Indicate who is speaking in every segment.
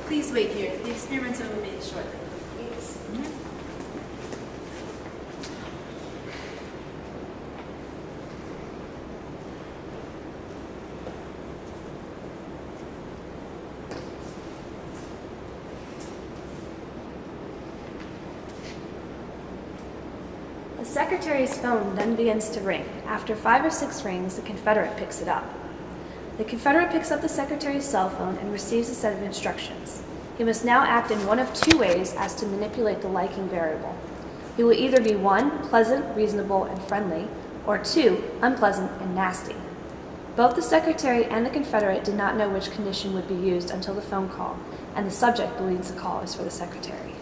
Speaker 1: Please wait here. The experimenter will be shortly.
Speaker 2: Thanks.
Speaker 3: The secretary's phone then begins to ring. After 5 or 6 rings, the Confederate picks it up. The Confederate picks up the secretary's cell phone and receives a set of instructions. He must now act in one of 2 ways as to manipulate the liking variable. He will either be 1, pleasant, reasonable, and friendly, or 2, unpleasant and nasty. Both the secretary and the Confederate did not know which condition would be used until the phone call, and the subject believes the call is for the secretary.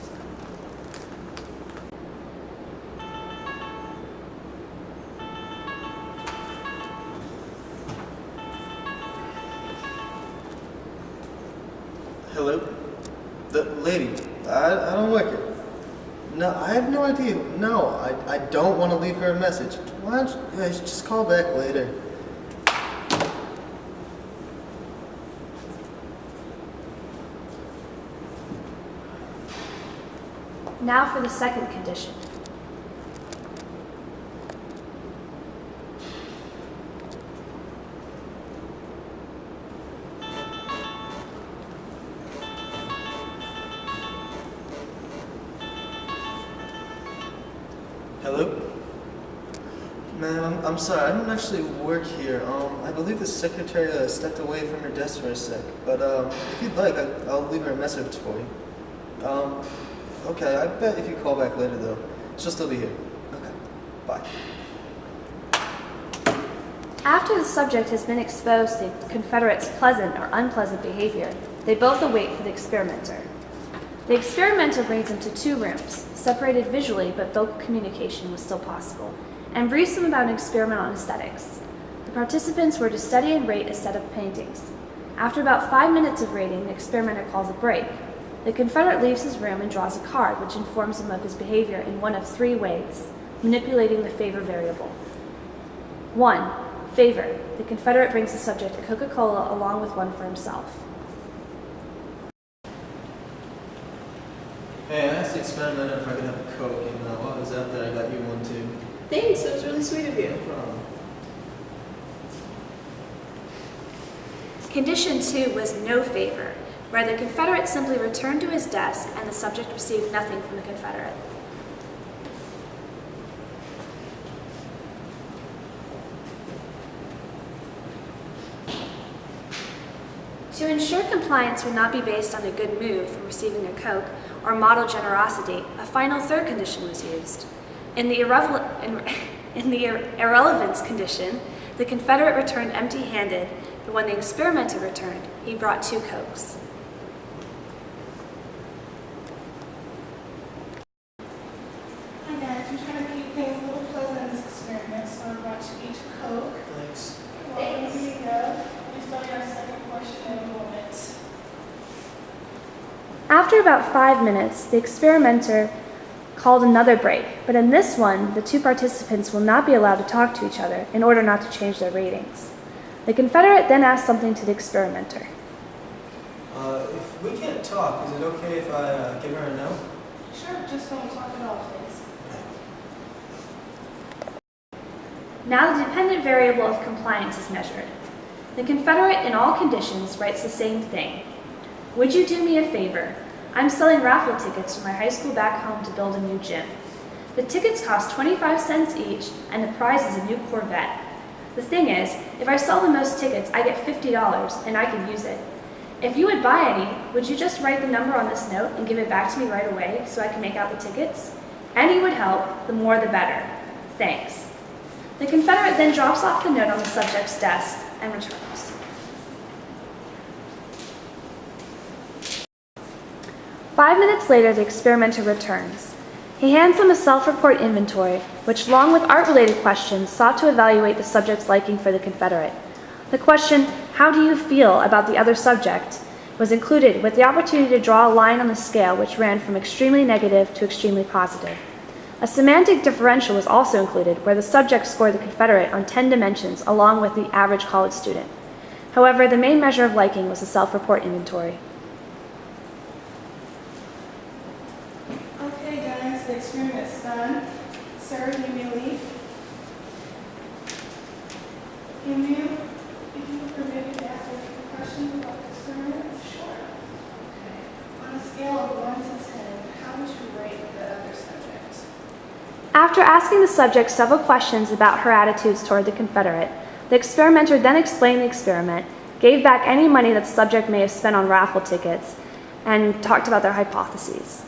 Speaker 4: Hello? The lady, I don't like her. No, I have no idea. No, I don't want to leave her a message. Why don't you guys just call back later?
Speaker 3: Now for the second condition.
Speaker 4: Hello? Ma'am, I'm sorry, I don't actually work here. I believe the secretary stepped away from her desk for a sec. But if you'd like, I'll leave her a message for you. Okay, I bet if you call back later though, she'll still be here. Okay, bye.
Speaker 3: After the subject has been exposed to the Confederate's pleasant or unpleasant behavior, they both await for the experimenter. The experimenter brings them to 2 rooms, separated visually but vocal communication was still possible, and briefs them about an experiment on aesthetics. The participants were to study and rate a set of paintings. After about 5 minutes of rating, the experimenter calls a break. The Confederate leaves his room and draws a card which informs him of his behavior in one of 3 ways, manipulating the favor variable. 1. Favor. The Confederate brings the subject a Coca-Cola along with one for himself.
Speaker 4: Hey, I asked the experimenter if I could have a Coke, and while I was out there, I got you one too.
Speaker 2: Thanks, that was really sweet of you.
Speaker 4: No problem.
Speaker 3: Condition 2 was no favor, where the Confederate simply returned to his desk and the subject received nothing from the Confederate. To ensure compliance would not be based on a good mood from receiving a Coke or model generosity, a final 3rd condition was used. In the irrelevance condition, the Confederate returned empty-handed, but when the experimenter returned, he brought 2 Cokes.
Speaker 5: Hi guys, we're trying to keep things a little pleasant in this experiment, so I brought you each a Coke.
Speaker 4: Thanks.
Speaker 5: Thanks. Here you go. We start our second portion in a moment.
Speaker 3: After about 5 minutes, the experimenter called another break, but in this one, the 2 participants will not be allowed to talk to each other in order not to change their ratings. The Confederate then asked something to the experimenter.
Speaker 4: If we can't talk, is it okay if I give her a no?
Speaker 5: Sure, just don't talk at all, please.
Speaker 3: Now the dependent variable of compliance is measured. The Confederate in all conditions writes the same thing. Would you do me a favor? I'm selling raffle tickets for my high school back home to build a new gym. The tickets cost 25 cents each, and the prize is a new Corvette. The thing is, if I sell the most tickets, I get $50, and I can use it. If you would buy any, would you just write the number on this note and give it back to me right away so I can make out the tickets? Any would help, the more the better. Thanks. The Confederate then drops off the note on the subject's desk and returns. Five minutes later, the experimenter returns. He hands them a self-report inventory, which, along with art-related questions, sought to evaluate the subject's liking for the Confederate. The question, "How do you feel about the other subject?" was included, with the opportunity to draw a line on the scale which ran from extremely negative to extremely positive. A semantic differential was also included, where the subject scored the Confederate on 10 dimensions, along with the average college student. However, the main measure of liking was the self-report inventory.
Speaker 5: experiments done. Sir, you may leave. And ma'am, if you would permit me to ask a few questions about the experiment? Sure. Okay. On a scale of 1 to 10, how would you rate the other subject?
Speaker 3: After asking the subject several questions about her attitudes toward the Confederate, the experimenter then explained the experiment, gave back any money that the subject may have spent on raffle tickets, and talked about their hypotheses.